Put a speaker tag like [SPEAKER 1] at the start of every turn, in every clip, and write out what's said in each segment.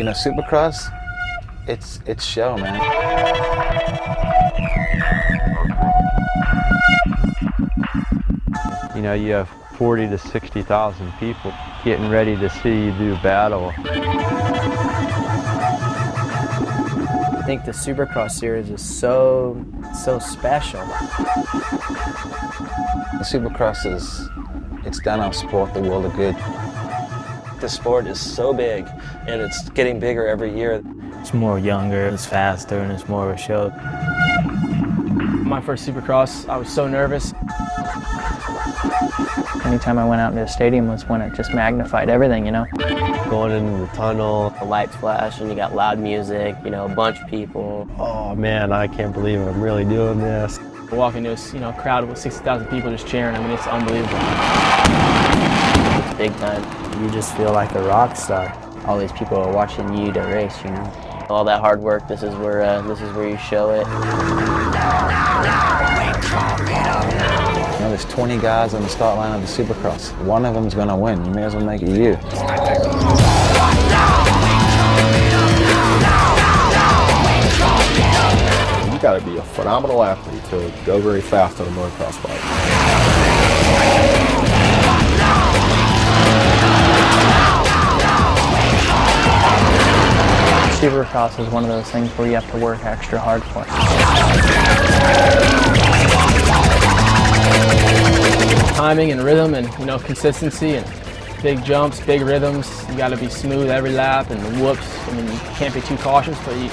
[SPEAKER 1] You know, Supercross, it's show, man.
[SPEAKER 2] You know, you have 40 to 60,000 people getting ready to see you do battle.
[SPEAKER 3] I think the Supercross series is so special.
[SPEAKER 1] The Supercross it's done our sport the world of good.
[SPEAKER 4] The sport is so big, and it's getting bigger every year.
[SPEAKER 5] It's more younger, it's faster, and it's more of a show.
[SPEAKER 3] My first Supercross, I was so nervous.
[SPEAKER 6] Anytime I went out into the stadium was when it just magnified everything, you know?
[SPEAKER 4] Going into the tunnel, the lights flash, and you got loud music, you know, a bunch of people.
[SPEAKER 2] Oh man, I can't believe I'm really doing this.
[SPEAKER 3] Walking to a crowd with 60,000 people just cheering, I mean, it's unbelievable.
[SPEAKER 4] It's big time.
[SPEAKER 5] You just feel like a rock star.
[SPEAKER 4] All these people are watching you to race, you know. All that hard work, this is where you show it.
[SPEAKER 1] You know, there's 20 guys on the start line of the Supercross. One of them's gonna win. You may as well make it you.
[SPEAKER 7] You gotta be a phenomenal athlete to go very fast on a motocross bike.
[SPEAKER 6] Supercross is one of those things where you have to work extra hard for.
[SPEAKER 3] Timing and rhythm and, consistency and big jumps, big rhythms. You got to be smooth every lap and the whoops. I mean, you can't be too cautious, but you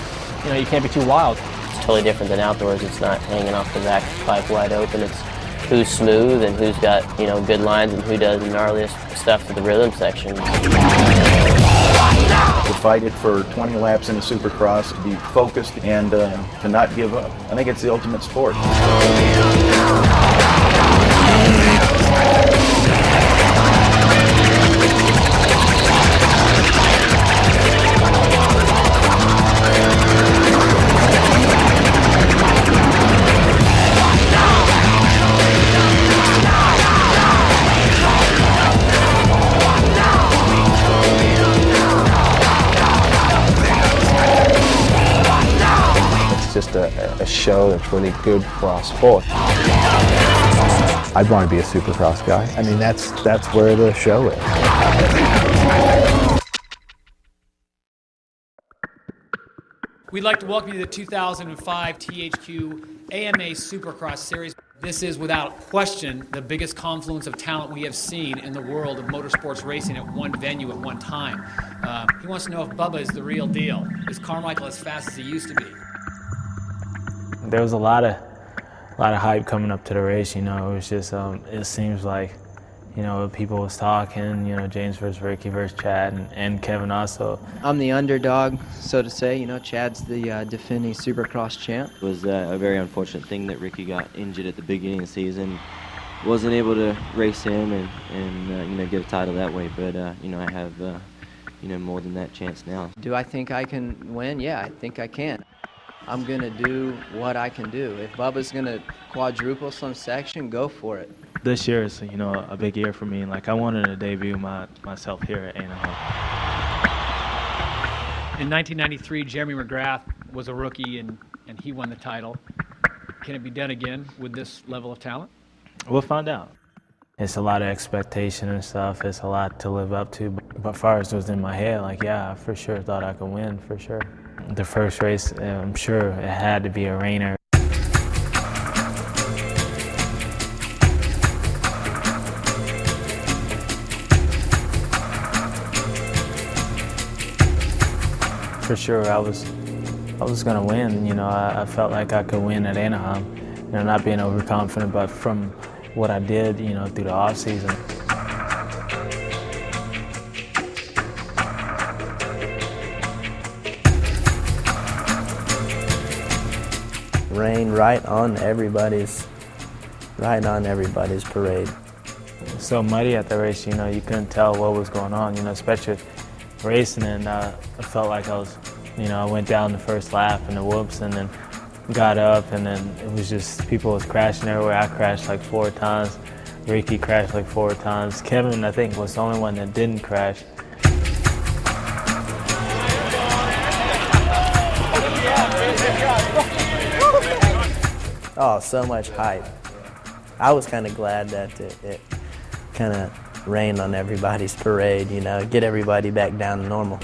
[SPEAKER 3] can't be too wild.
[SPEAKER 4] It's totally different than outdoors. It's not hanging off the back pipe wide open. It's who's smooth and who's got, good lines and who does the gnarliest stuff to the rhythm section.
[SPEAKER 7] To fight it for 20 laps in a Supercross, to be focused and to not give up. I think it's the ultimate sport.
[SPEAKER 1] Just a show that's really good for our sport.
[SPEAKER 2] I'd want to be a Supercross guy. I mean, that's where the show is.
[SPEAKER 8] We'd like to welcome you to the 2005 THQ AMA Supercross Series. This is, without question, the biggest confluence of talent we have seen in the world of motorsports racing at one venue at one time. He wants to know if Bubba is the real deal. Is Carmichael as fast as he used to be?
[SPEAKER 5] There was a lot of hype coming up to the race. It was just it seems like people was talking. James versus Ricky versus Chad and Kevin also.
[SPEAKER 3] I'm the underdog, so to say. Chad's the defending Supercross champ.
[SPEAKER 4] It was a very unfortunate thing that Ricky got injured at the beginning of the season. Wasn't able to race him and get a title that way, but I have more than that chance now.
[SPEAKER 3] Do I think I can win? Yeah, I think I can. I'm going to do what I can do. If Bubba's going to quadruple some section, go for it.
[SPEAKER 5] This year is, a big year for me. I wanted to debut myself here at Anaheim.
[SPEAKER 8] In 1993, Jeremy McGrath was a rookie and he won the title. Can it be done again with this level of talent?
[SPEAKER 5] We'll find out. It's a lot of expectation and stuff. It's a lot to live up to. But as far as was in my head, I for sure thought I could win, for sure. The first race, I'm sure it had to be a rainer. For sure, I was gonna win. I felt like I could win at Anaheim. Not being overconfident, but from what I did, through the off season.
[SPEAKER 3] Rain right on everybody's parade.
[SPEAKER 5] So muddy at the race, you couldn't tell what was going on, especially racing, and I felt like I was, I went down the first lap and the whoops, and then got up, and then it was just, people was crashing everywhere. I crashed like 4 times. Ricky crashed like 4 times. Kevin, I think, was the only one that didn't crash.
[SPEAKER 9] Oh, so much hype. I was kind of glad that it kind of rained on everybody's parade, you know, get everybody back down to normal.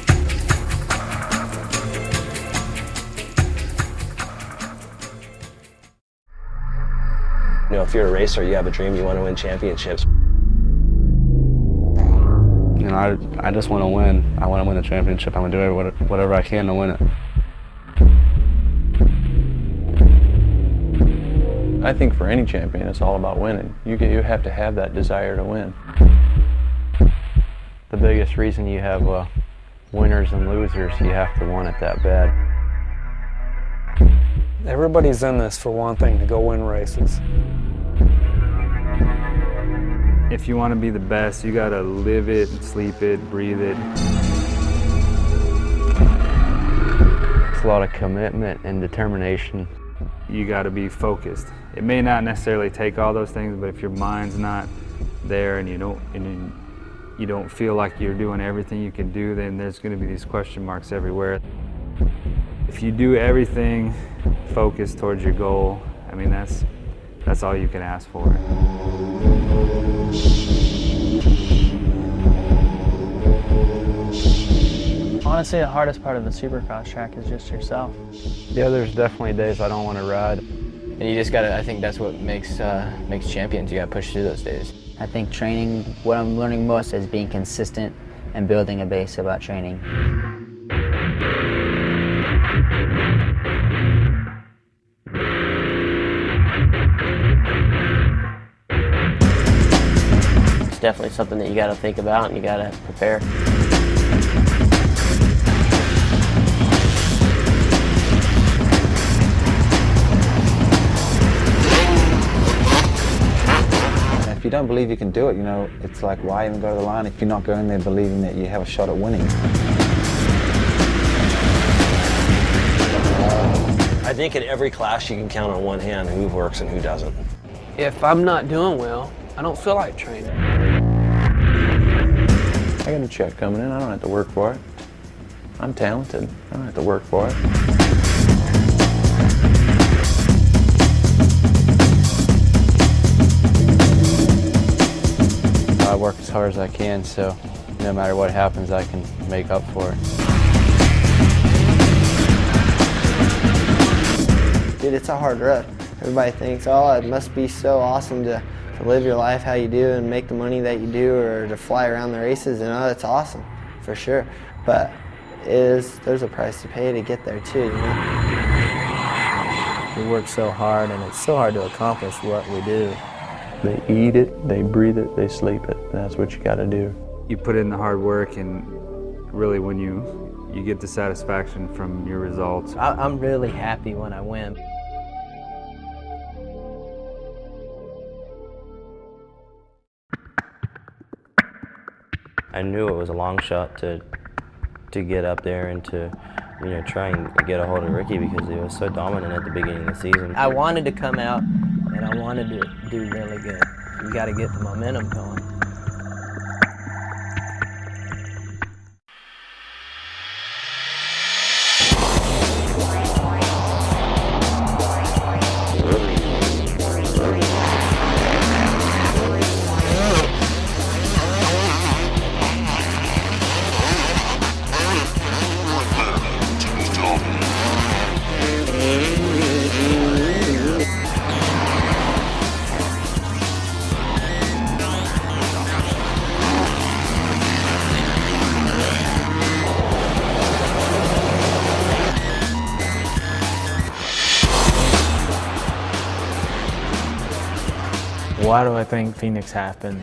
[SPEAKER 10] You know, if you're a racer, you have a dream, you want to win championships.
[SPEAKER 11] You know, I just want to win. I want to win a championship. I'm going to do whatever I can to win it.
[SPEAKER 12] I think for any champion, it's all about winning. You have to have that desire to win.
[SPEAKER 2] The biggest reason you have winners and losers, you have to want it that bad.
[SPEAKER 13] Everybody's in this for one thing, to go win races.
[SPEAKER 14] If you want to be the best, you got to live it, sleep it, breathe it.
[SPEAKER 2] It's a lot of commitment and determination.
[SPEAKER 14] You got to be focused. It may not necessarily take all those things, but if your mind's not there and you don't feel like you're doing everything you can do, then there's going to be these question marks everywhere. If you do everything focused towards your goal, I mean, that's all you can ask for.
[SPEAKER 6] Honestly, the hardest part of the Supercross track is just yourself.
[SPEAKER 2] Yeah, there's definitely days I don't want to ride.
[SPEAKER 15] And you just gotta, I think that's what makes champions. You gotta push through those days.
[SPEAKER 16] I think training, what I'm learning most is being consistent and building a base about training.
[SPEAKER 17] It's definitely something that you gotta think about and you gotta prepare.
[SPEAKER 1] If you don't believe you can do it, you know, it's like, why even go to the line if you're not going there believing that you have a shot at winning?
[SPEAKER 10] I think in every class you can count on one hand who works and who doesn't.
[SPEAKER 13] If I'm not doing well, I don't feel like training.
[SPEAKER 12] I got a check coming in, I don't have to work for it. I'm talented, I don't have to work for it.
[SPEAKER 2] I work as hard as I can, so no matter what happens, I can make up for it.
[SPEAKER 9] Dude, it's a hard road. Everybody thinks, oh, it must be so awesome to live your life how you do and make the money that you do, or to fly around the races, and oh, it's awesome, for sure. But there's a price to pay to get there too, you know?
[SPEAKER 5] We work so hard, and it's so hard to accomplish what we do.
[SPEAKER 12] They eat it, they breathe it, they sleep it. That's what you got to do.
[SPEAKER 14] You put in the hard work, and really when you get the satisfaction from your results.
[SPEAKER 9] I'm really happy when I win.
[SPEAKER 4] I knew it was a long shot to get up there and to, you know, try and get a hold of Ricky because he was so dominant at the beginning of the season.
[SPEAKER 9] I wanted to come out and I wanted to do really good. You got to get the momentum going.
[SPEAKER 5] Why do I think Phoenix happened?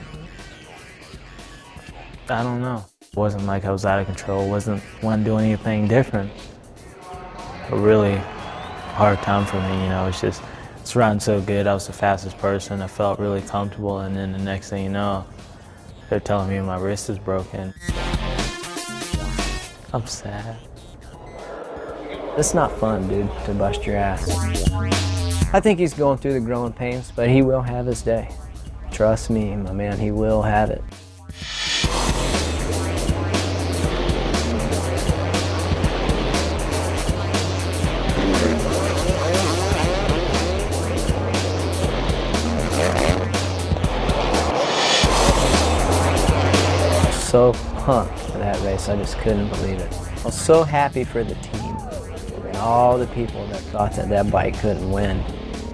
[SPEAKER 5] I don't know. It wasn't like I was out of control. It wasn't want to do anything different. A really hard time for me, you know. It's riding so good. I was the fastest person. I felt really comfortable, and then the next thing you know, they're telling me my wrist is broken. I'm sad.
[SPEAKER 9] It's not fun, dude, to bust your ass. I think he's going through the growing pains, but he will have his day. Trust me, my man, he will have it.
[SPEAKER 6] so pumped for that race. I just couldn't believe it. I was so happy for the team and all the people that thought that that bike couldn't win.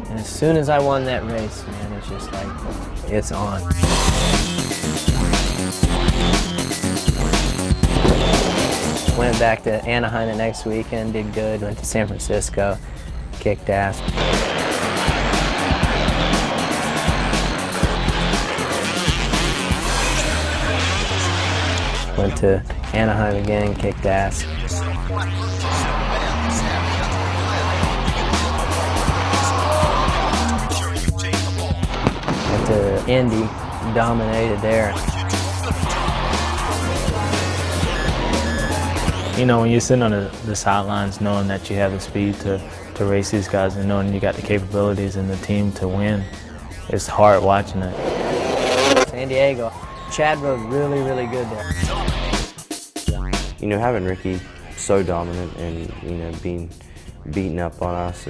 [SPEAKER 6] And as soon as I won that race, man, it's just like, it's on. Went back to Anaheim the next weekend, did good. Went to San Francisco, kicked ass. Went to Anaheim again, kicked ass. Went to Indy, dominated there.
[SPEAKER 5] You know, when you're sitting on the sidelines knowing that you have the speed to race these guys and knowing you got the capabilities and the team to win, it's hard watching it.
[SPEAKER 6] San Diego, Chad rode really, really good there.
[SPEAKER 2] You know, having Ricky so dominant and, you know, being beaten up on us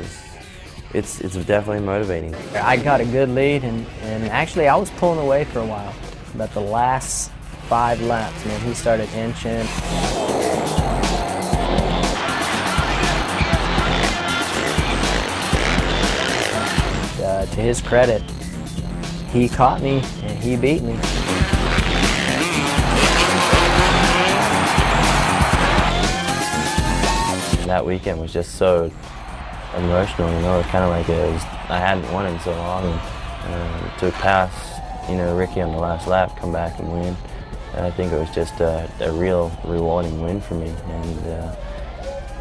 [SPEAKER 2] it's definitely motivating.
[SPEAKER 6] I got a good lead and actually I was pulling away for a while, but the last 5 laps, man, he started inching. To his credit, he caught me and he beat me.
[SPEAKER 2] That weekend was just so emotional, you know. It was kind of like I hadn't won in so long, and to pass, you know, Ricky on the last lap, come back and win. I think it was just a real rewarding win for me, and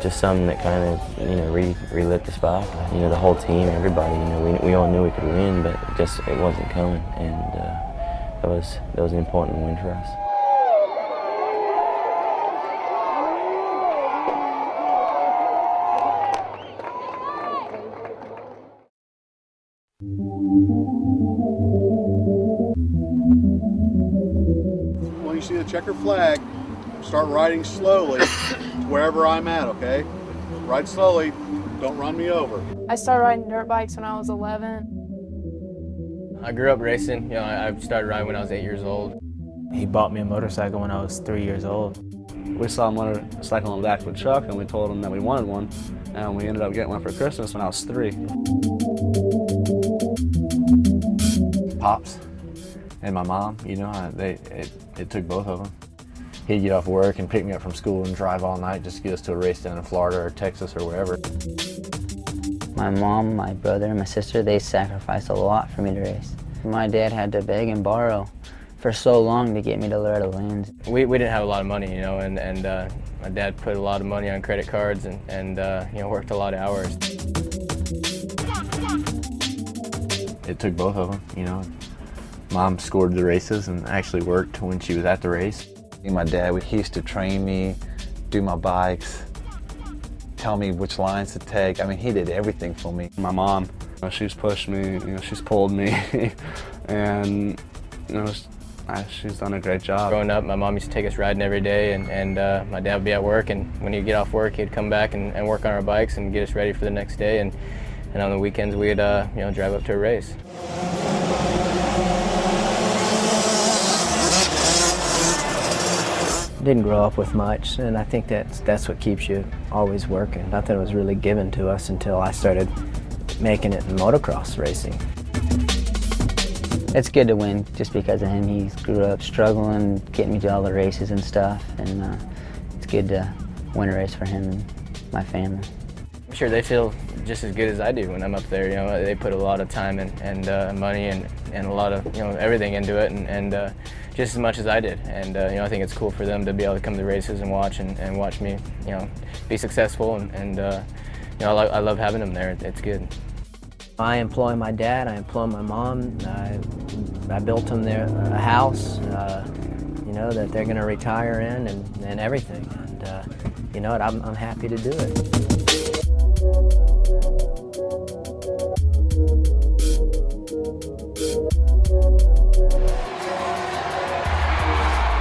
[SPEAKER 2] just something that kind of, you know, relit the spark. You know, the whole team, everybody, you know, we all knew we could win, but it wasn't coming, and that was an important win for us.
[SPEAKER 18] When you see the checker flag, start riding slowly to wherever I'm at, okay? Ride slowly, don't run me over.
[SPEAKER 19] I started riding dirt bikes when I was 11.
[SPEAKER 15] I grew up racing. You know, I started riding when I was 8 years old.
[SPEAKER 5] He bought me a motorcycle when I was 3 years old.
[SPEAKER 11] We saw a motorcycle on the back of a truck and we told him that we wanted one, and we ended up getting one for Christmas when I was 3.
[SPEAKER 12] Pops and my mom, you know, it took both of them. He'd get off work and pick me up from school and drive all night just to get us to a race down in Florida or Texas or wherever.
[SPEAKER 16] My mom, my brother, and my sister, they sacrificed a lot for me to race. My dad had to beg and borrow for so long to get me to Loretta Lynn's.
[SPEAKER 15] We didn't have a lot of money, you know, and my dad put a lot of money on credit cards and you know, worked a lot of hours.
[SPEAKER 12] It took both of them, you know. Mom scored the races and actually worked when she was at the race. My dad, he used to train me, do my bikes, tell me which lines to take. I mean, he did everything for me.
[SPEAKER 11] My mom, she's pushed me, you know, she's pulled me, and, you know, she's done a great job.
[SPEAKER 15] Growing up, my mom used to take us riding every day, and my dad would be at work, and when he'd get off work, he'd come back and work on our bikes and get us ready for the next day, and on the weekends, we'd you know, drive up to a race.
[SPEAKER 6] Didn't grow up with much, and I think that's what keeps you always working. Nothing was really given to us until I started making it in motocross racing.
[SPEAKER 16] It's good to win just because of him. He grew up struggling, getting me to all the races and stuff, and it's good to win a race for him and my family.
[SPEAKER 15] I'm sure they feel just as good as I do when I'm up there. You know, they put a lot of time and money and a lot of, you know, everything into it, and just as much as I did. And you know, I think it's cool for them to be able to come to races and watch me, you know, be successful. And you know, I love having them there. It's good.
[SPEAKER 6] I employ my dad. I employ my mom. I built them a house, you know, that they're going to retire in and everything. And you know what? I'm happy to do it.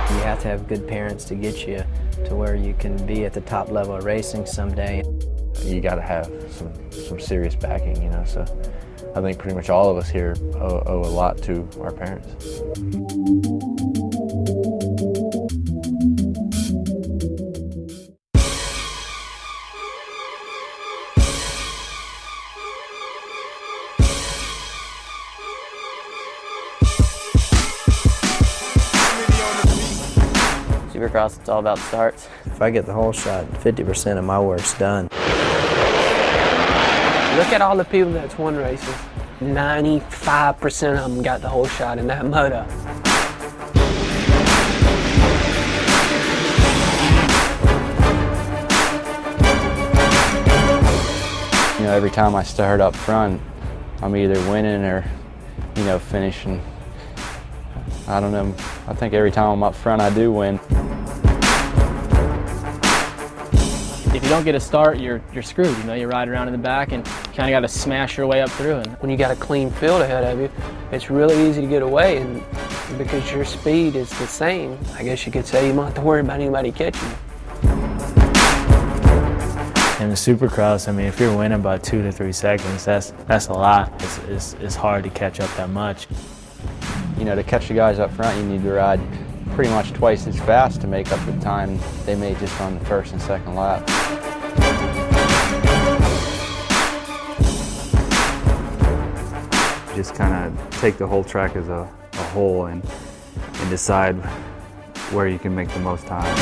[SPEAKER 6] You have to have good parents to get you to where you can be at the top level of racing someday.
[SPEAKER 12] You got to have some serious backing, you know, so I think pretty much all of us here owe a lot to our parents.
[SPEAKER 17] Supercross, it's all about starts.
[SPEAKER 6] If I get the whole shot, 50% of my work's done.
[SPEAKER 13] Look at all the people that's won races. 95% of them got the whole shot in that moto.
[SPEAKER 12] You know, every time I start up front, I'm either winning or, you know, finishing. I don't know, I think every time I'm up front I do win.
[SPEAKER 3] If you don't get a start, you're screwed. You know, you ride around in the back and you kind of got to smash your way up through. And
[SPEAKER 13] when you got a clean field ahead of you, it's really easy to get away. And because your speed is the same, I guess you could say you don't have to worry about anybody catching you.
[SPEAKER 5] In the Supercross, I mean, if you're winning by 2 to 3 seconds, that's a lot. It's hard to catch up that much.
[SPEAKER 12] You know, to catch the guys up front, you need to ride pretty much twice as fast to make up the time they made just on the first and second lap.
[SPEAKER 14] Just kind of take the whole track as a whole and decide where you can make the most time.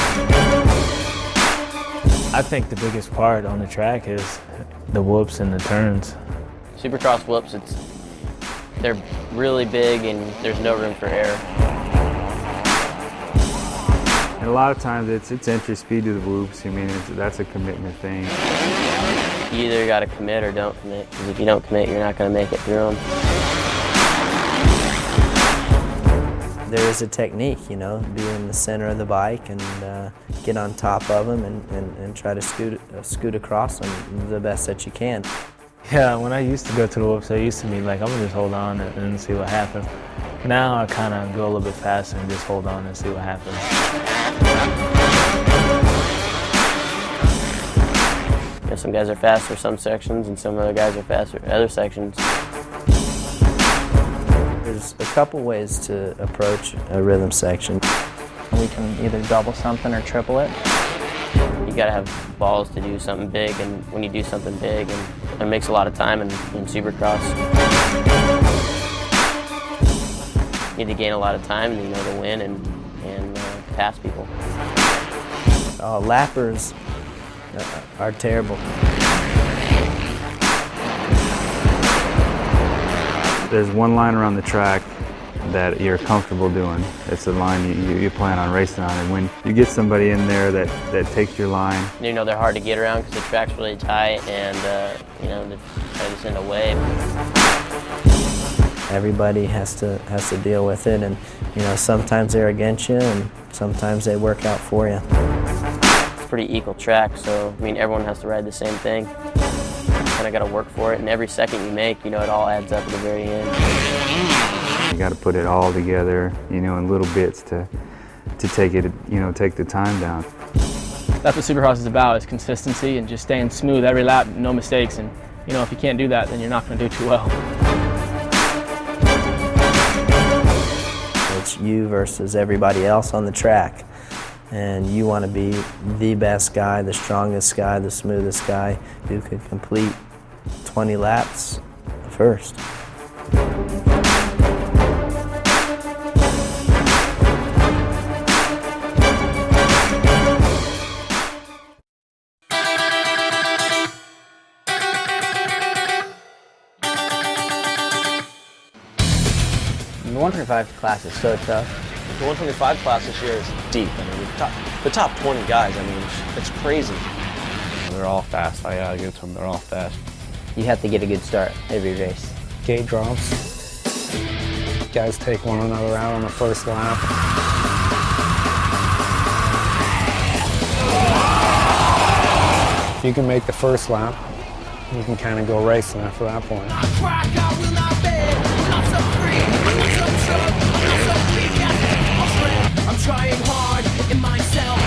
[SPEAKER 5] I think the biggest part on the track is the whoops and the turns.
[SPEAKER 17] Supercross whoops, they're really big and there's no room for error.
[SPEAKER 14] And a lot of times it's entry speed to the whoops. I mean, that's a commitment thing.
[SPEAKER 17] You either got to commit or don't commit, because if you don't commit, you're not going to make it through them.
[SPEAKER 6] There is a technique, you know, be in the center of the bike and get on top of them and try to scoot across them the best that you can.
[SPEAKER 5] Yeah, when I used to go to the whoops, I used to be like, I'm gonna just hold on and see what happens. Now I kind of go a little bit faster and just hold on and see what happens.
[SPEAKER 17] You know, some guys are faster some sections and some other guys are faster other sections.
[SPEAKER 6] There's a couple ways to approach a rhythm section.
[SPEAKER 3] we can either double something or triple it.
[SPEAKER 17] You gotta have balls to do something big, and when you do something big, and it makes a lot of time in Supercross. You need to gain a lot of time, you know, to win and pass people.
[SPEAKER 6] Lappers are terrible.
[SPEAKER 14] There's one line around the track that you're comfortable doing. It's the line you plan on racing on, and when you get somebody in there that takes your line.
[SPEAKER 17] You know, they're hard to get around because the track's really tight, and you know, they try to send a wave.
[SPEAKER 6] Everybody has to deal with it, and you know, sometimes they're against you, and sometimes they work out for you.
[SPEAKER 17] It's a pretty equal track, so I mean, everyone has to ride the same thing. Kind of got to work for it, and every second you make, you know, it all adds up at the very end.
[SPEAKER 14] You got to put it all together, you know, in little bits to take it, you know, take the time down.
[SPEAKER 3] That's what Supercross is about, is consistency and just staying smooth every lap, no mistakes. And you know, if you can't do that, then you're not going to do too well.
[SPEAKER 6] It's you versus everybody else on the track. And you want to be the best guy, the strongest guy, the smoothest guy who can complete 20 laps first.
[SPEAKER 15] The 125 class is so tough.
[SPEAKER 10] The 125 class this year is deep. I mean, the top 20 guys, I mean, it's crazy.
[SPEAKER 11] They're all fast. I gotta give it to them. They're all fast.
[SPEAKER 16] You have to get a good start every race.
[SPEAKER 20] Gate drops. Guys take one another out on the first lap. If you can make the first lap, you can kind of go racing after that point.
[SPEAKER 21] I'm trying hard in myself.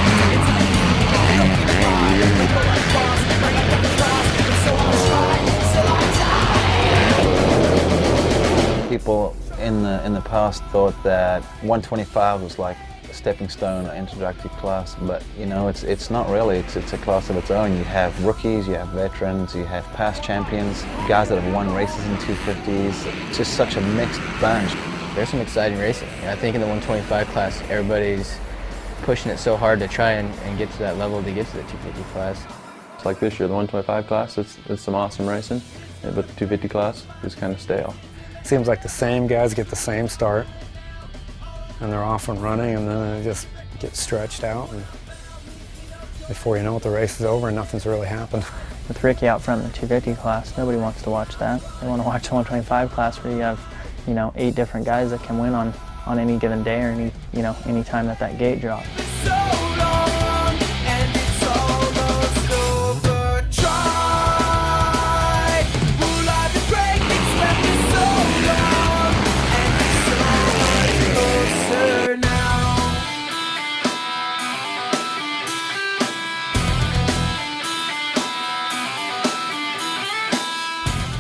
[SPEAKER 1] People in the past thought that 125 was like a stepping stone, an introductory class, but you know, it's not really. It's a class of its own. You have rookies, you have veterans, you have past champions, guys that have won races in 250s. It's just such a mixed bunch.
[SPEAKER 15] There's some exciting racing. I think in the 125 class, everybody's pushing it so hard to try and get to that level to get to the 250 class.
[SPEAKER 7] It's like this year, the 125 class, it's some awesome racing, but the 250 class is kind of stale.
[SPEAKER 20] Seems like the same guys get the same start, and they're off and running, and then they just get stretched out, and before you know it, the race is over and nothing's really happened.
[SPEAKER 22] With Ricky out front in the 250 class, nobody wants to watch that. They want to watch the 125 class where you have, 8 different guys that can win on any given day or any time that gate drops.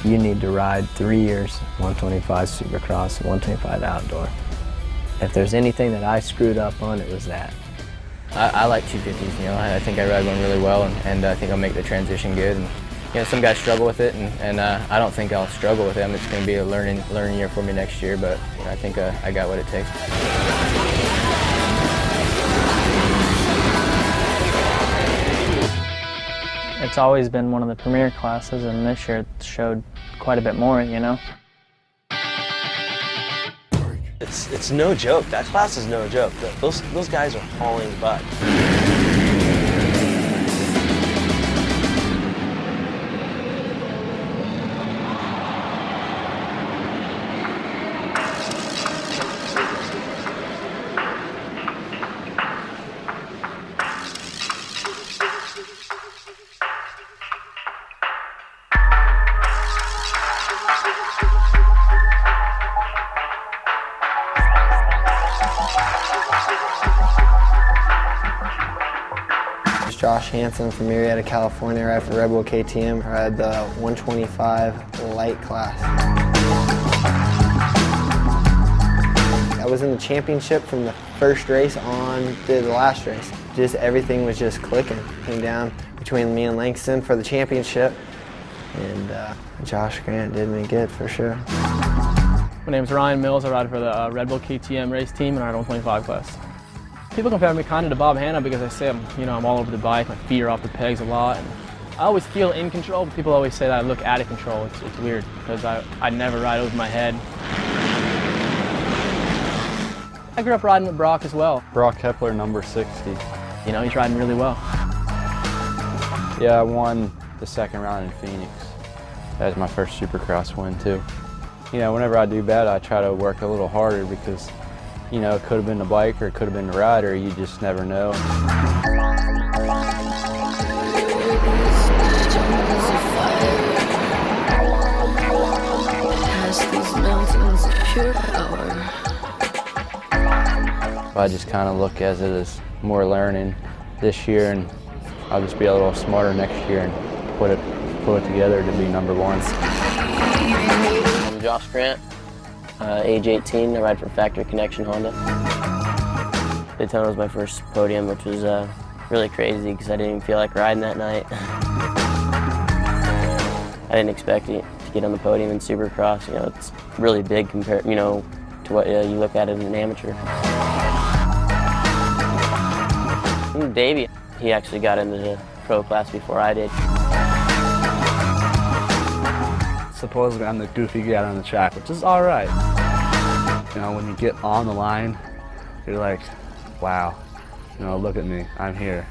[SPEAKER 6] You need to ride 3 years, 125 Supercross, 125 outdoor. If there's anything that I screwed up on, it was that.
[SPEAKER 15] I like 250s, I think I ride one really well, and I think I'll make the transition good. And, some guys struggle with it, and I don't think I'll struggle with them. It's going to be a learning year for me next year, but I think I got what it takes.
[SPEAKER 22] It's always been one of the premier classes, and this year it showed quite a bit more,
[SPEAKER 10] It's no joke. That class is no joke. Those guys are hauling butt.
[SPEAKER 9] Josh Hansen from Marietta, California, ride for Red Bull KTM. I ride the 125 light class. I was in the championship from the first race on to the last race. Just everything was just clicking. Came down between me and Langston for the championship, and Josh Grant did me good for sure.
[SPEAKER 3] My name's Ryan Mills. I ride for the Red Bull KTM race team and I ride 125 class. People compare me kind of to Bob Hanna because I say I'm all over the bike. My feet are off the pegs a lot. And I always feel in control, but people always say that I look out of control. It's weird because I never ride over my head. I grew up riding with Brock as well.
[SPEAKER 7] Brock Kepler, number 60.
[SPEAKER 3] He's riding really well.
[SPEAKER 7] Yeah, I won the second round in Phoenix. That was my first Supercross win too. Whenever I do bad, I try to work a little harder because it could have been the bike or it could have been the rider. You just never know. I just kind of look at it as more learning this year, and I'll just be a little smarter next year and put it together to be number one.
[SPEAKER 17] I'm Josh Grant. Age 18, I ride for Factory Connection Honda. Daytona was my first podium, which was really crazy because I didn't even feel like riding that night. I didn't expect to get on the podium in Supercross. It's really big compared, to what you look at as an amateur. And Davey, he actually got into the pro class before I did.
[SPEAKER 11] Supposedly I'm the goofy guy on the track, which is all right. When you get on the line, you're like, wow, look at me, I'm here.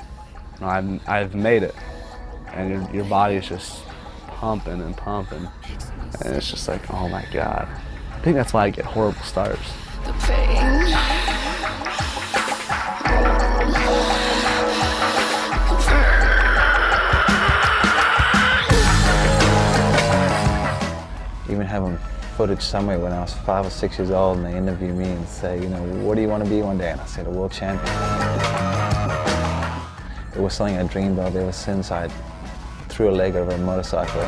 [SPEAKER 11] I've made it. And your body is just pumping and pumping. And it's just like, oh my God. I think that's why I get horrible starts.
[SPEAKER 21] The pain.
[SPEAKER 1] Even having footage somewhere when I was 5 or 6 years old and they interview me and say, what do you want to be one day? And I said, a world champion. It was something I dreamed of ever since I threw a leg over a motorcycle.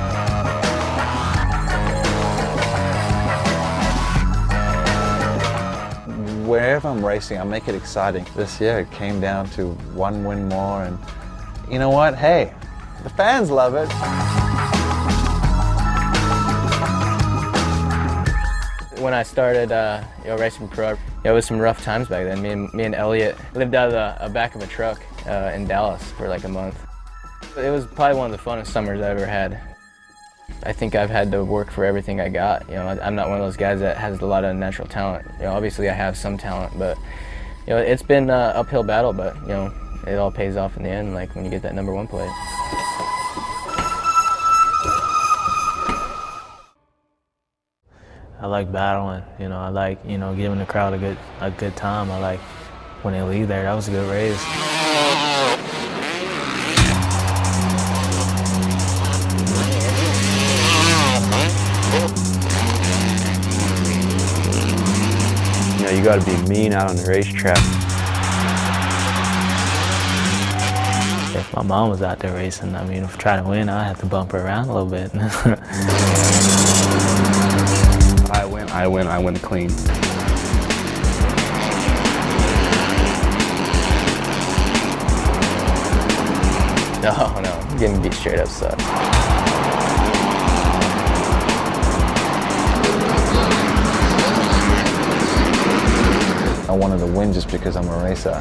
[SPEAKER 1] Wherever I'm racing, I make it exciting. This year it came down to one win more, and you know what? Hey, the fans love it.
[SPEAKER 15] When I started racing pro, it was some rough times back then. Me and Elliot lived out of the back of a truck in Dallas for like a month. It was probably one of the funnest summers I ever had. I think I've had to work for everything I got. I'm not one of those guys that has a lot of natural talent. Obviously I have some talent, but it's been an uphill battle, but it all pays off in the end, like when you get that #1 plate.
[SPEAKER 5] I like battling, I like, giving the crowd a good time. I like when they leave there, that was a good race.
[SPEAKER 12] You got to be mean out on the racetrack.
[SPEAKER 5] If my mom was out there racing, if trying to win, I'd have to bump her around a little bit.
[SPEAKER 11] I win clean.
[SPEAKER 15] No, getting beat straight up sucks.
[SPEAKER 1] I wanted to win just because I'm a racer.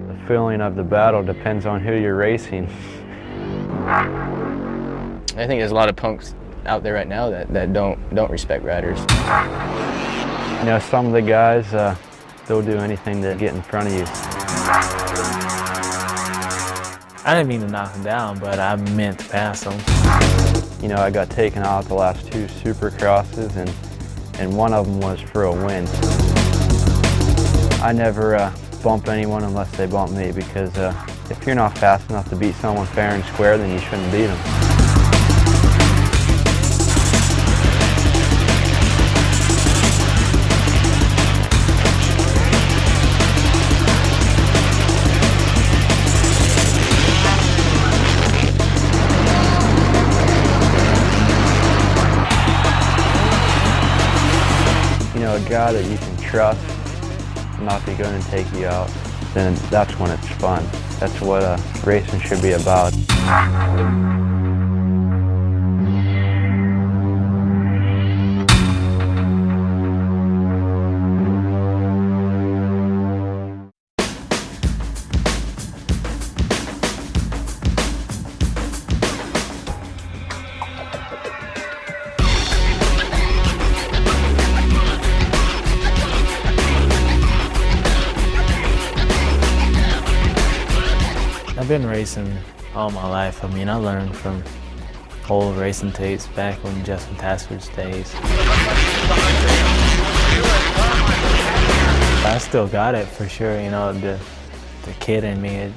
[SPEAKER 7] The feeling of the battle depends on who you're racing.
[SPEAKER 15] I think there's a lot of punks out there right now that don't respect riders.
[SPEAKER 7] Some of the guys, they'll do anything to get in front of you.
[SPEAKER 5] I didn't mean to knock them down, but I meant to pass them.
[SPEAKER 7] I got taken out the last 2 Supercrosses, and one of them was for a win. I never bump anyone unless they bump me, because if you're not fast enough to beat someone fair and square, then you shouldn't beat them. A guy that you can trust not be going to take you out, then that's when it's fun. That's what racing should be about.
[SPEAKER 5] I've been racing all my life. I learned from old racing tapes back when Justin Tasker's days. I still got it for sure, the kid in me.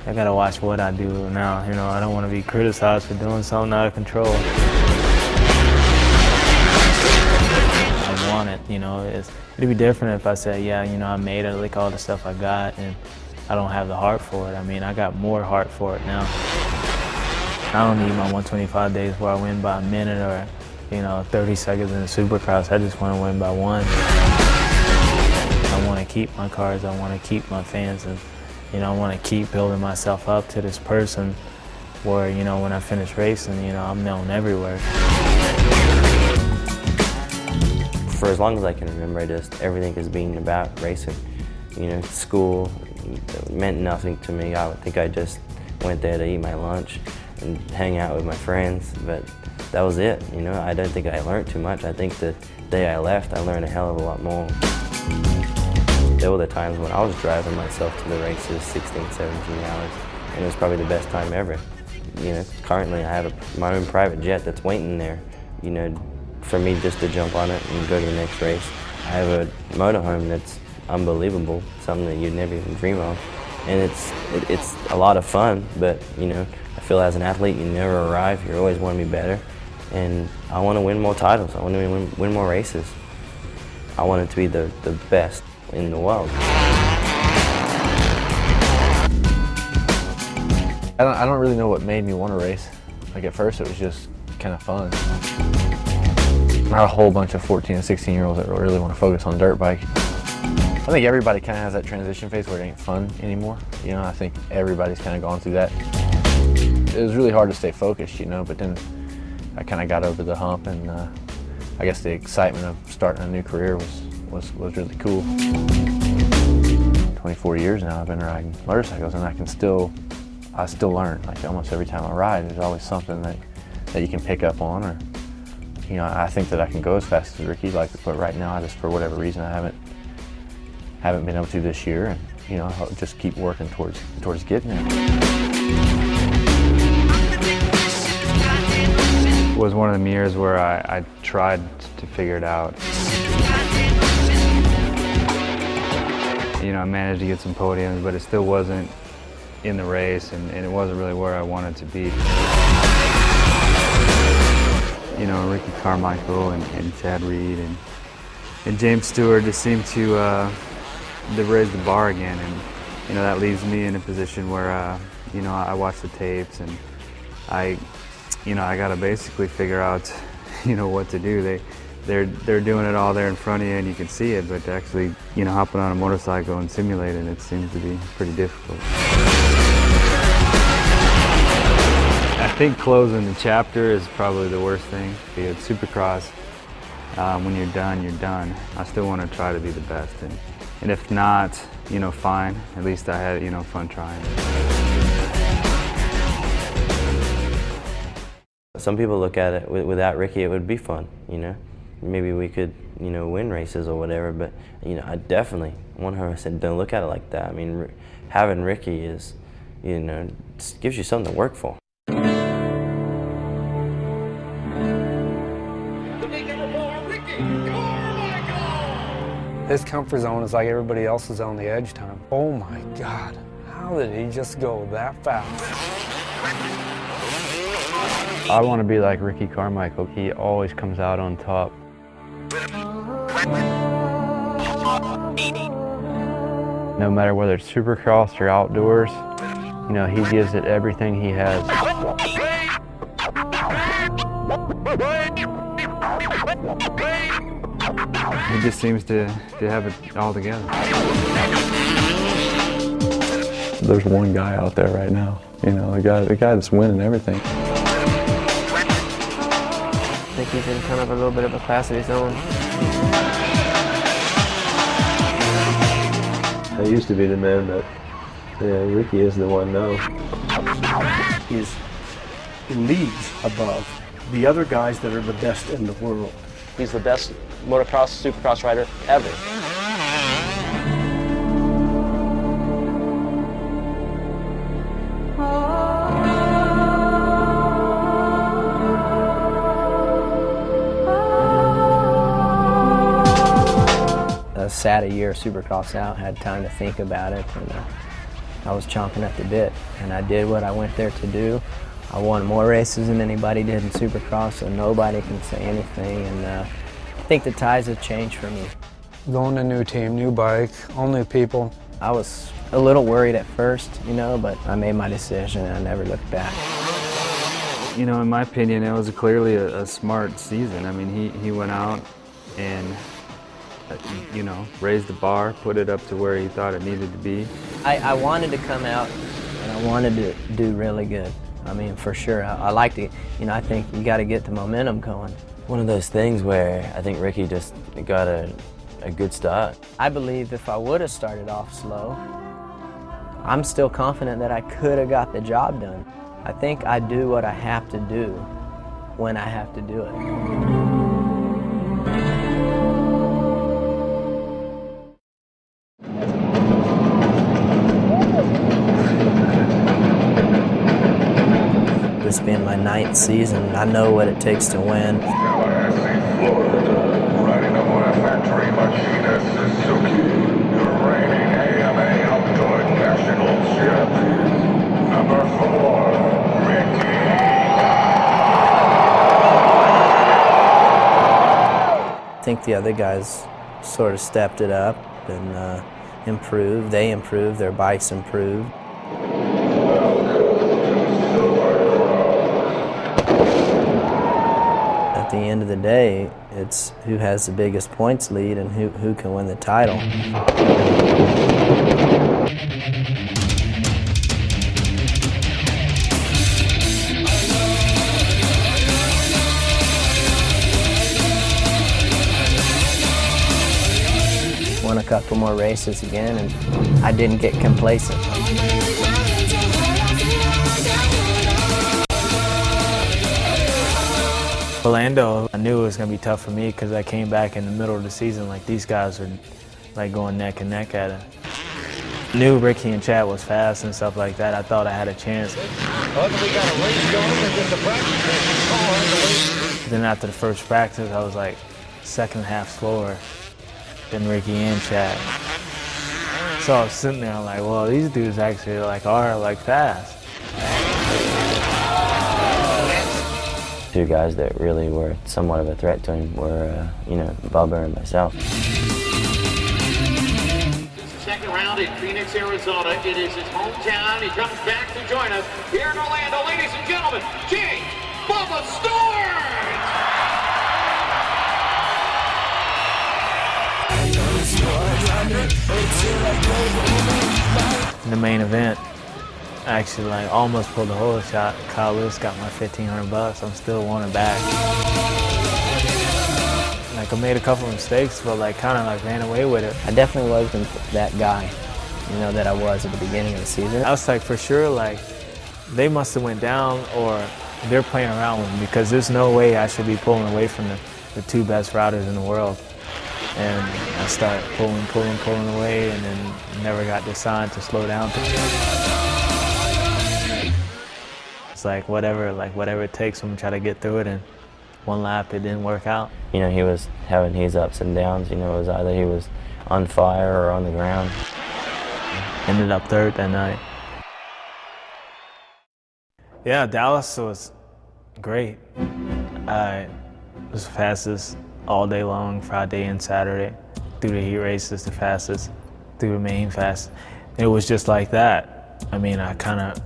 [SPEAKER 5] I gotta watch what I do now, I don't want to be criticized for doing something out of control. I want it, it'd be different if I said, yeah, I made it, look all the stuff I got, and I don't have the heart for it. I got more heart for it now. I don't need my 125 days where I win by a minute or, 30 seconds in the Supercross. I just want to win by 1. I want to keep my cars. I want to keep my fans, and I want to keep building myself up to this person where, when I finish racing, I'm known everywhere.
[SPEAKER 2] For as long as I can remember, everything has been about racing. School meant nothing to me. I would think I just went there to eat my lunch and hang out with my friends, but that was it. I don't think I learned too much. I think the day I left, I learned a hell of a lot more. There were the times when I was driving myself to the races 16, 17 hours, and it was probably the best time ever. Currently I have my own private jet that's waiting there, for me just to jump on it and go to the next race. I have a motorhome that's unbelievable, something that you'd never even dream of. And it's a lot of fun, but I feel as an athlete you never arrive, you always want to be better. And I want to win more titles, I want to win more races. I want it to be the best in the world.
[SPEAKER 12] I don't really know what made me want to race. Like at first it was just kind of fun. Not a whole bunch of 14 and 16-year-olds that really want to focus on dirt bike. I think everybody kind of has that transition phase where it ain't fun anymore. You know, I think everybody's kind of gone through that. It was really hard to stay focused, you know, but then I kind of got over the hump, and I guess the excitement of starting a new career was really cool. 24 years now I've been riding motorcycles, and I still learn. Like almost every time I ride, there's always something that you can pick up on, or you know, I think that I can go as fast as Ricky, but right now, I just, for whatever reason, I haven't been able to this year, and you know, I'll just keep working towards getting there.
[SPEAKER 14] It was one of the years where I tried to figure it out. You know, I managed to get some podiums, but it still wasn't in the race, and it wasn't really where I wanted to be. You know, Ricky Carmichael and Chad Reed and James Stewart just seemed to raise the bar again, and you know, that leaves me in a position where you know, I watch the tapes, and I gotta basically figure out, you know, what to do. They're doing it all there in front of you, and you can see it, but actually, you know, hopping on a motorcycle and simulating it seems to be pretty difficult. I think closing the chapter is probably the worst thing, because Supercross, when you're done, you're done. I still want to try to be the best, and if not, you know, fine. At least I had, you know, fun trying.
[SPEAKER 2] Some people look at it, without Ricky, it would be fun, you know. Maybe we could, you know, win races or whatever, but, you know, I definitely 100% don't look at it like that. I mean, having Ricky is, you know, just gives you something to work for.
[SPEAKER 20] His comfort zone is like everybody else's on the edge time. Oh my God, how did he just go that fast?
[SPEAKER 7] I want to be like Ricky Carmichael. He always comes out on top. No matter whether it's Supercross or outdoors, you know, he gives it everything he has.
[SPEAKER 14] He just seems to have it all together.
[SPEAKER 4] There's one guy out there right now, you know, the guy that's winning everything.
[SPEAKER 13] I think he's in kind of a little bit of a class of his own.
[SPEAKER 8] I used to be the man, but Ricky is the one now.
[SPEAKER 23] He's in leagues above the other guys that are the best in the world.
[SPEAKER 10] He's the best motocross, supercross rider ever.
[SPEAKER 6] I sat a year of Supercross out, had time to think about it, and I was chomping at the bit. And I did what I went there to do. I won more races than anybody did in Supercross, so nobody can say anything. And I think the tides have changed for me.
[SPEAKER 20] Going to a new team, new bike, all new people.
[SPEAKER 6] I was a little worried at first, you know, but I made my decision and I never looked back.
[SPEAKER 14] You know, in my opinion, it was clearly a smart season. I mean, he went out and, you know, raised the bar, put it up to where he thought it needed to be.
[SPEAKER 6] I wanted to come out and I wanted to do really good. I mean, for sure. I like to, you know, I think you got to get the momentum going.
[SPEAKER 2] One of those things where I think Ricky just got a good start.
[SPEAKER 6] I believe if I would have started off slow, I'm still confident that I could have got the job done. I think I do what I have to do when I have to do it. This being my 9th season, I know what it takes to win. I think the other guys sort of stepped it up and improved. They improved, their bikes improved. of the day, it's who has the biggest points lead and who can win the title. Won a couple more races again, and I didn't get complacent.
[SPEAKER 5] Orlando, I knew it was going to be tough for me because I came back in the middle of the season like these guys were like going neck and neck at it. I knew Ricky and Chad was fast and stuff like that. I thought I had a chance. Then after the first practice, I was like second half slower than Ricky and Chad. So I was sitting there, I'm like, well, these dudes actually are fast.
[SPEAKER 2] Two guys that really were somewhat of a threat to him were, Bubba and myself.
[SPEAKER 16] Second round in Phoenix, Arizona. It is his hometown. He comes back to join us here in Orlando. Ladies and gentlemen, James Bubba Stewart!
[SPEAKER 5] In the main event, I actually almost pulled the whole shot. Kyle Lewis got my $1,500. I'm still wanting back. I made a couple of mistakes, but kind of ran away with it.
[SPEAKER 6] I definitely wasn't that guy, that I was at the beginning of the season.
[SPEAKER 5] I was for sure they must have went down or they're playing around with me because there's no way I should be pulling away from the two best routers in the world. And I started pulling away, and then never got the sign to slow down. It's whatever it takes, I'm gonna try to get through it. And one lap, it didn't work out.
[SPEAKER 2] He was having his ups and downs. It was either he was on fire or on the ground.
[SPEAKER 5] Ended up third that night. Yeah, Dallas was great. I was fastest all day long, Friday and Saturday. Through the heat races, the fastest. Through the main fast. It was just like that. I kind of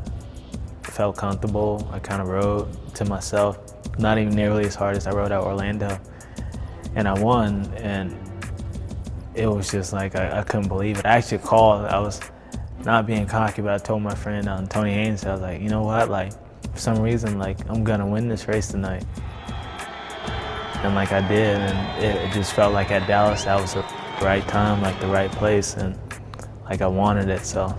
[SPEAKER 5] felt comfortable. I kind of rode to myself. Not even nearly as hard as I rode at Orlando. And I won, and it was just I couldn't believe it. I actually called. I was not being cocky, but I told my friend Tony Haynes, I was like, you know what, for some reason, I'm gonna win this race tonight. And I did, and it just felt like at Dallas, that was the right time, the right place, and I wanted it, so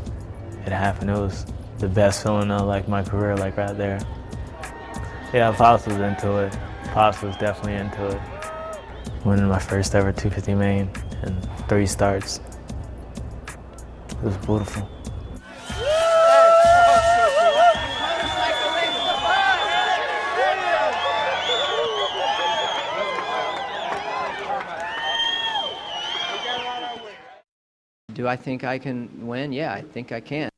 [SPEAKER 5] it happened. It was the best feeling of my career, right there. Yeah, Pops was into it. Pops was definitely into it. Winning my first ever 250 main and 3 starts. It was beautiful.
[SPEAKER 6] Do I think I can win? Yeah, I think I can.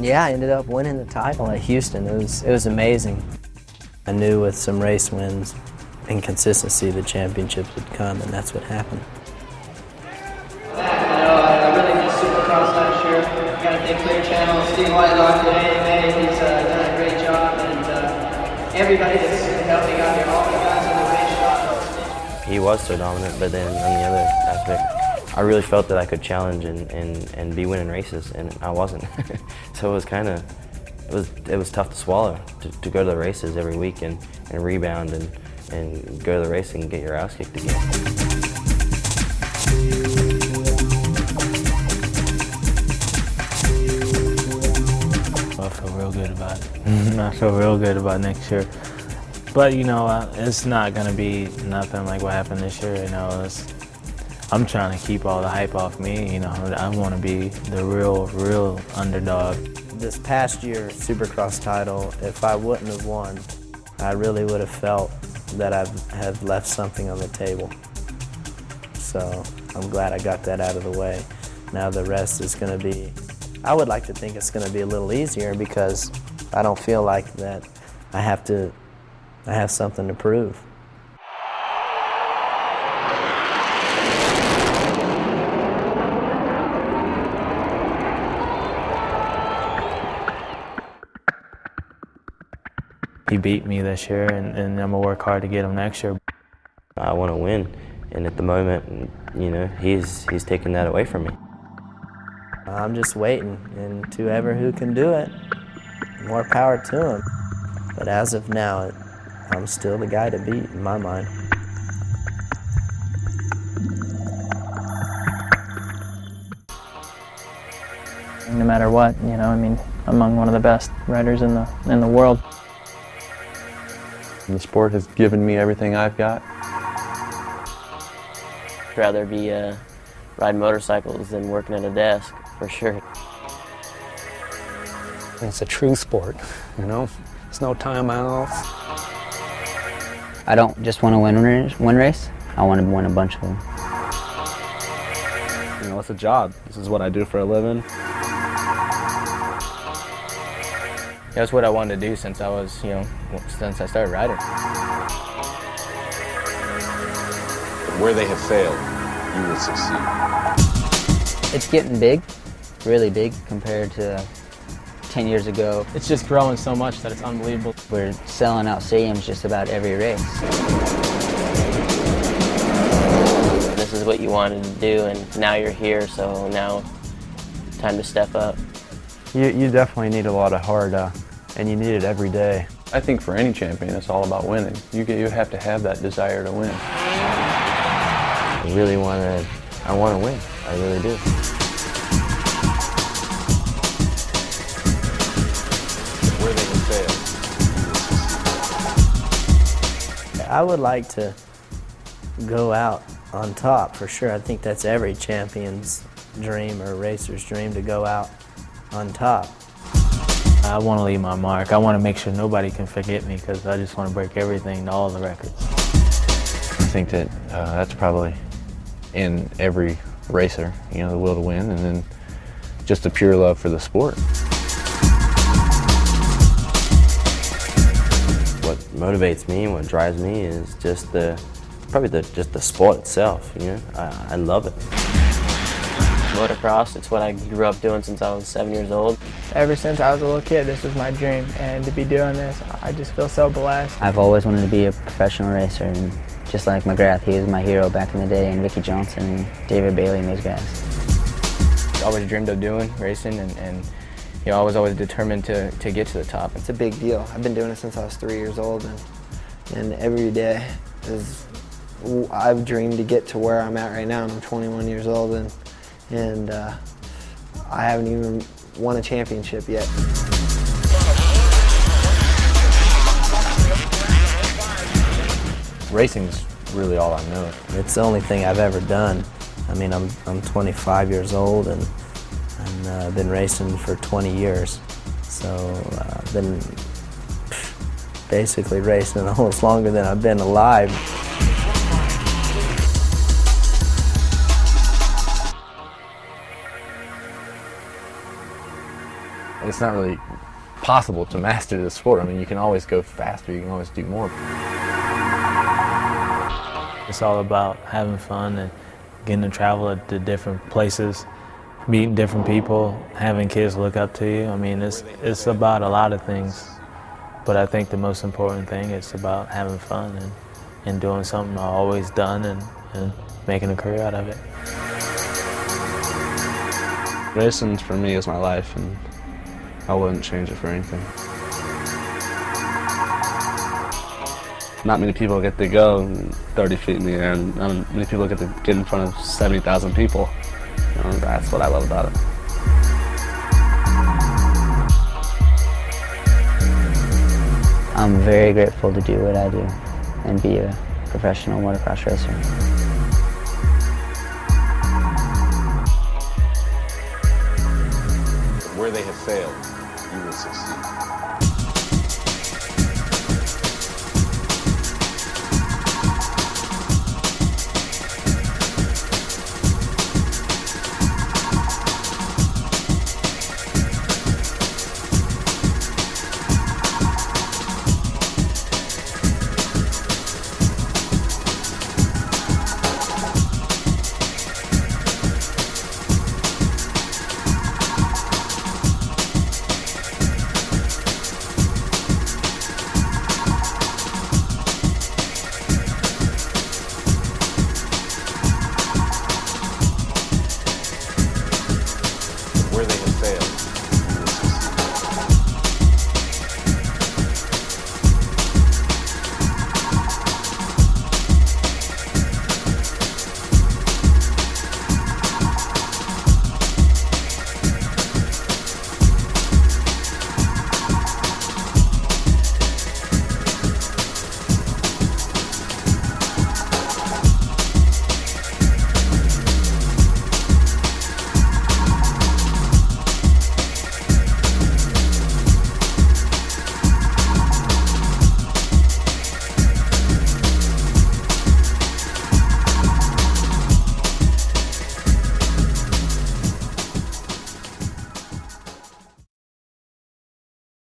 [SPEAKER 6] Yeah, I ended up winning the title at Houston. It was amazing. I knew with some race wins and consistency the championships would come, and that's what happened.
[SPEAKER 3] I really missed Supercross last year. Got a big clear channel. Steve Whitelock at AMA, he's done a great job, and everybody that's helped me out here, all the guys on the race shop.
[SPEAKER 2] He was so dominant, but then on the other aspect, I really felt that I could challenge and be winning races, and I wasn't. So it was it was tough to swallow to go to the races every week and rebound and go to the race and get your ass kicked again.
[SPEAKER 5] I feel real good about it. I feel real good about next year. But it's not gonna be nothing like what happened this year. I'm trying to keep all the hype off me. I want to be the real underdog.
[SPEAKER 6] This past year Supercross title, if I wouldn't have won, I really would have felt that I have left something on the table. So I'm glad I got that out of the way. Now the rest is going to be, I would like to think it's going to be a little easier because I don't feel like that I have something to prove.
[SPEAKER 5] He beat me this year, and I'm gonna work hard to get him next year.
[SPEAKER 2] I want to win, and at the moment, you know, he's taking that away from me.
[SPEAKER 6] I'm just waiting, and to whoever who can do it, more power to him. But as of now, I'm still the guy to beat in my mind.
[SPEAKER 3] No matter what, you know, I mean, among one of the best riders in the world.
[SPEAKER 4] The sport has given me everything I've got.
[SPEAKER 17] I'd rather be riding motorcycles than working at a desk, for sure.
[SPEAKER 20] It's a true sport, you know? There's no timeouts.
[SPEAKER 18] I don't just want to win one race, I want to win a bunch of them.
[SPEAKER 11] You know, it's a job. This is what I do for a living.
[SPEAKER 15] That's what I wanted to do since I was, you know, since I started riding.
[SPEAKER 12] Where they have failed, you will succeed.
[SPEAKER 18] It's getting big, really big compared to 10 years ago.
[SPEAKER 3] It's just growing so much that it's unbelievable.
[SPEAKER 18] We're selling out stadiums just about every race.
[SPEAKER 17] This is what you wanted to do, and now you're here, so now time to step up.
[SPEAKER 7] You definitely need a lot of heart, and you need it every day.
[SPEAKER 4] I think for any champion, it's all about winning. You have to have that desire to win.
[SPEAKER 2] I really want to win. I really do.
[SPEAKER 12] Where they have failed.
[SPEAKER 6] I would like to go out on top for sure. I think that's every champion's dream or racer's dream, to go out on top.
[SPEAKER 5] I want to leave my mark. I want to make sure nobody can forget me because I just want to break everything, all the records.
[SPEAKER 1] I think that that's probably in every racer, you know, the will to win, and then just the pure love for the sport.
[SPEAKER 2] What motivates me and what drives me is just probably just the sport itself. You know, I love it.
[SPEAKER 17] Motocross, it's what I grew up doing since I was 7 years old.
[SPEAKER 19] Ever since I was a little kid, this was my dream, and to be doing this, I just feel so blessed.
[SPEAKER 18] I've always wanted to be a professional racer, and just like McGrath, he was my hero back in the day, and Ricky Johnson and David Bailey and those guys.
[SPEAKER 15] I always dreamed of doing racing, and you know, I was always determined to get to the top.
[SPEAKER 9] It's a big deal. I've been doing it since I was 3 years old, and every day I've dreamed to get to where I'm at right now. I'm 21 years old, and I haven't even won a championship yet.
[SPEAKER 1] Racing's really all I know.
[SPEAKER 6] It's the only thing I've ever done. I mean, I'm 25 years old, and I've been racing for 20 years. So I've been basically racing almost longer than I've been alive.
[SPEAKER 1] It's not really possible to master the sport. I mean, you can always go faster, you can always do more.
[SPEAKER 5] It's all about having fun and getting to travel to different places, meeting different people, having kids look up to you. I mean, it's about a lot of things, but I think the most important thing is about having fun and doing something I've always done and making a career out of it.
[SPEAKER 11] Racing for me is my life, and I wouldn't change it for anything. Not many people get to go 30 feet in the air, and not many people get to get in front of 70,000 people. You know, that's what I love about it.
[SPEAKER 18] I'm very grateful to do what I do and be a professional motocross racer.
[SPEAKER 12] Where they have failed, you will succeed.